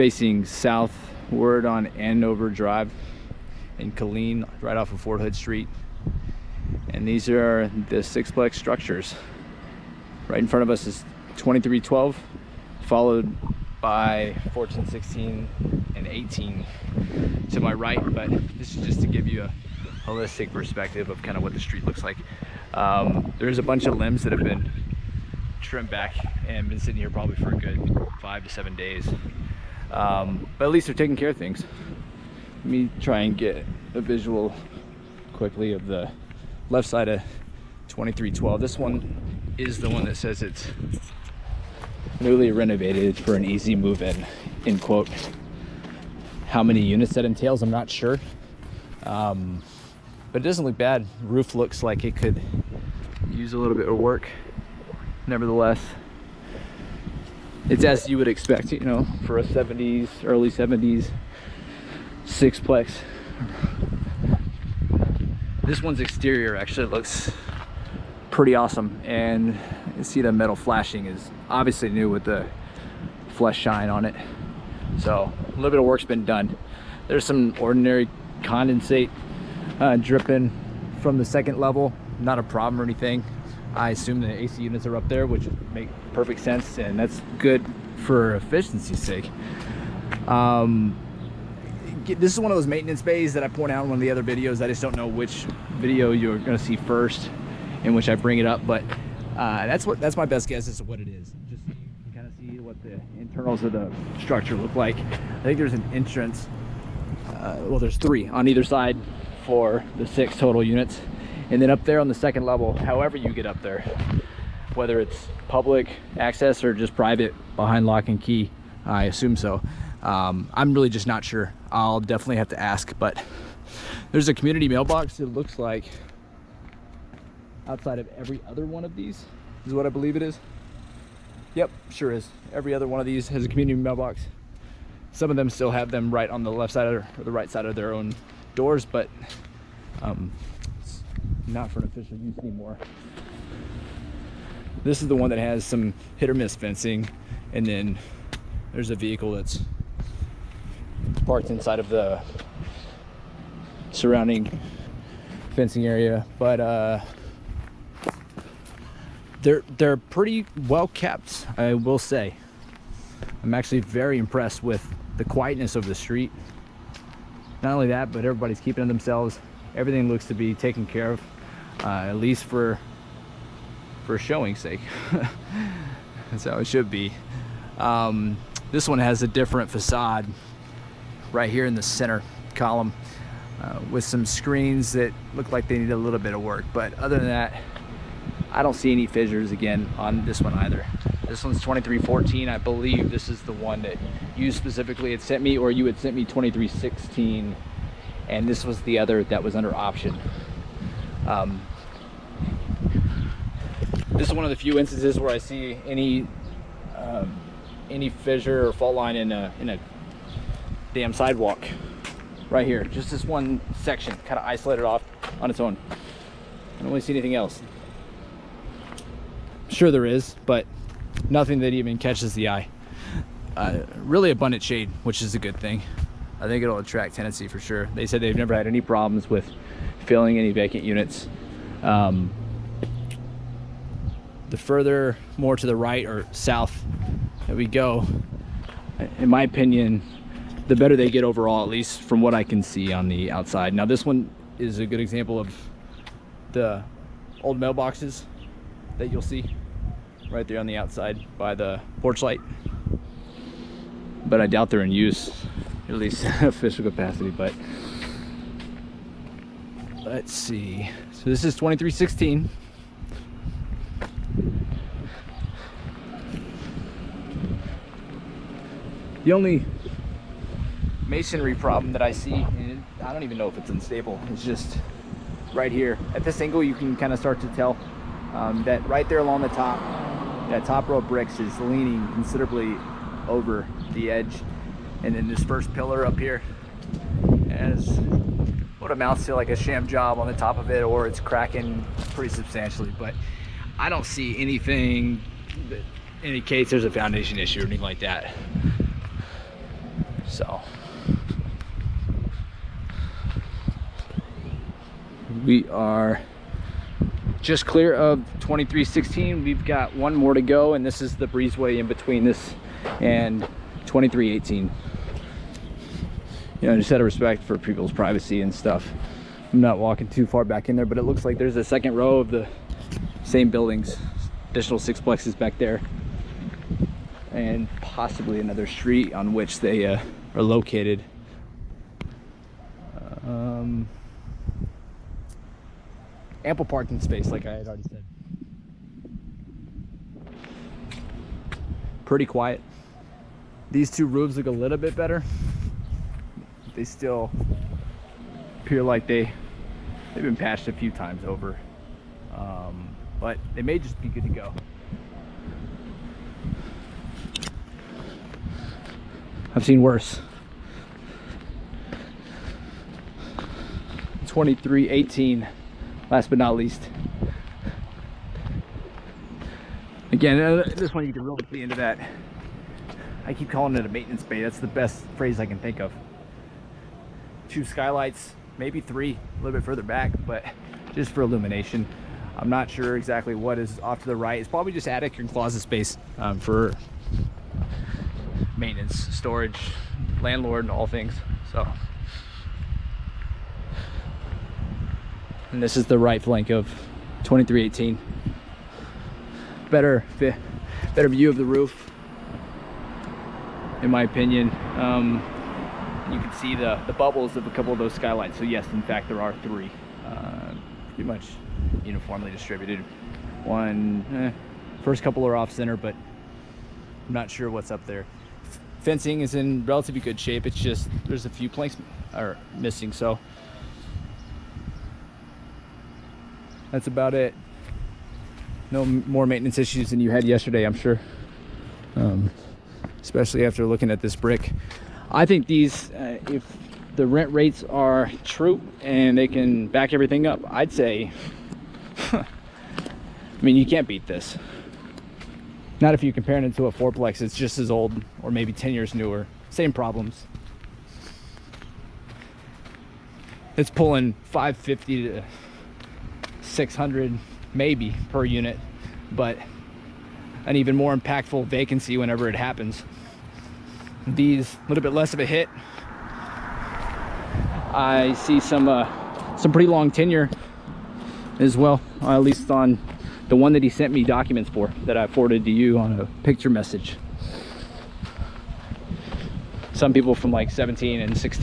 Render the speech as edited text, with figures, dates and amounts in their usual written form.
facing southward on Andover Drive in Killeen, right off of Fort Hood Street. And these are the sixplex structures. Right in front of us is 2312, followed by 14, 16, and 18 to my right. But this is just to give you a holistic perspective of kind of what the street looks like. There's a bunch of limbs that have been trimmed back and been sitting here probably for a good 5 to 7 days. But at least they're taking care of things. Let me try and get a visual quickly of the left side of 2312. This one is the one that says it's newly renovated for an easy move-in, end quote. How many units that entails, I'm not sure. But it doesn't look bad. Roof looks like it could use a little bit of work. Nevertheless, it's as you would expect, you know, for a 70s, early 70s sixplex. This one's exterior actually looks pretty awesome, and you see the metal flashing is obviously new with the flesh shine on it. So a little bit of work's been done. There's some ordinary condensate dripping from the second level. Not a problem or anything. I assume the AC units are up there, which would make perfect sense, and that's good for efficiency's sake. This is one of those maintenance bays that I point out in one of the other videos. I just don't know which video you're going to see first in which I bring it up, but that's my best guess as to what it is. Just so you can kind of see what the internals of the structure look like. I think there's an entrance. Well, there's 3 on either side for the 6 total units, and then up there on the second level, however you get up there, whether it's public access or just private behind lock and key, I assume so. I'm really just not sure. I'll definitely have to ask, but there's a community mailbox. It looks like outside of every other one of these is what I believe it is. Yep, sure is. Every other one of these has a community mailbox. Some of them still have them right on the left side or the right side of their own doors, but it's not for an official use anymore. This is the one that has some hit or miss fencing, and then there's a vehicle that's parked inside of the surrounding fencing area. But they're pretty well kept, I will say. I'm actually very impressed with the quietness of the street. Not only that, but everybody's keeping to themselves. Everything looks to be taken care of, at least for showing's sake. That's how it should be. This one has a different facade right here in the center column, with some screens that look like they need a little bit of work. But other than that, I don't see any fissures again on this one either. This one's 2314. I believe this is the one that you specifically had sent me, or you had sent me 2316, and this was the other that was under option. This is one of the few instances where I see any fissure or fault line in a damn sidewalk right here. Just this one section, kind of isolated off on its own. I don't really see anything else. Sure there is, but nothing that even catches the eye. Really abundant shade, which is a good thing. I think it'll attract tenancy for sure. They said they've never had any problems with filling any vacant units. The further more to the right or south that we go, in my opinion, the better they get overall, at least from what I can see on the outside. Now this one is a good example of the old mailboxes that you'll see right there on the outside by the porch light, but I doubt they're in use, at least official capacity. But let's see, so this is 2316. The only masonry problem that I see, and I don't even know if it's unstable, it's just right here at this angle. You can kind of start to tell that right there along the top, that top row of bricks is leaning considerably over the edge, and then this first pillar up here has what amounts to like a sham job on the top of it, or it's cracking pretty substantially. But I don't see anything that indicates there's a foundation issue or anything like that. So we are just clear of 2316. We've got one more to go, and this is the breezeway in between this and 2318. You know, just out of respect for people's privacy and stuff, I'm not walking too far back in there, but it looks like there's a second row of the same buildings, additional sixplexes back there, and possibly another street on which they are located. Ample parking space, like I had already said. Pretty quiet. These two roofs look a little bit better. They still appear like they've been patched a few times over, but they may just be good to go. I've seen worse. 2318, last but not least. Again, this one you can really see into that. I keep calling it a maintenance bay. That's the best phrase I can think of. 2 skylights, maybe 3 a little bit further back, but just for illumination. I'm not sure exactly what is off to the right. It's probably just attic and closet space for maintenance, storage, landlord, and all things. So, and this is the right flank of 2318. Better view of the roof, in my opinion. You can see the bubbles of a couple of those skylights. So yes, in fact, there are 3, pretty much uniformly distributed. First couple are off center, but I'm not sure what's up there. Fencing is in relatively good shape. It's just there's a few planks are missing, so that's about it. No more maintenance issues than you had yesterday, I'm sure. Especially after looking at this brick. I think these, if the rent rates are true and they can back everything up, I'd say, I mean, you can't beat this. Not if you compare it to a fourplex. It's just as old, or maybe 10 years newer. Same problems. It's pulling 550 to 600 maybe per unit, but an even more impactful vacancy whenever it happens. These a little bit less of a hit. I see some pretty long tenure as well, at least on the one that he sent me documents for, that I forwarded to you on a picture message. Some people from like 17 and 16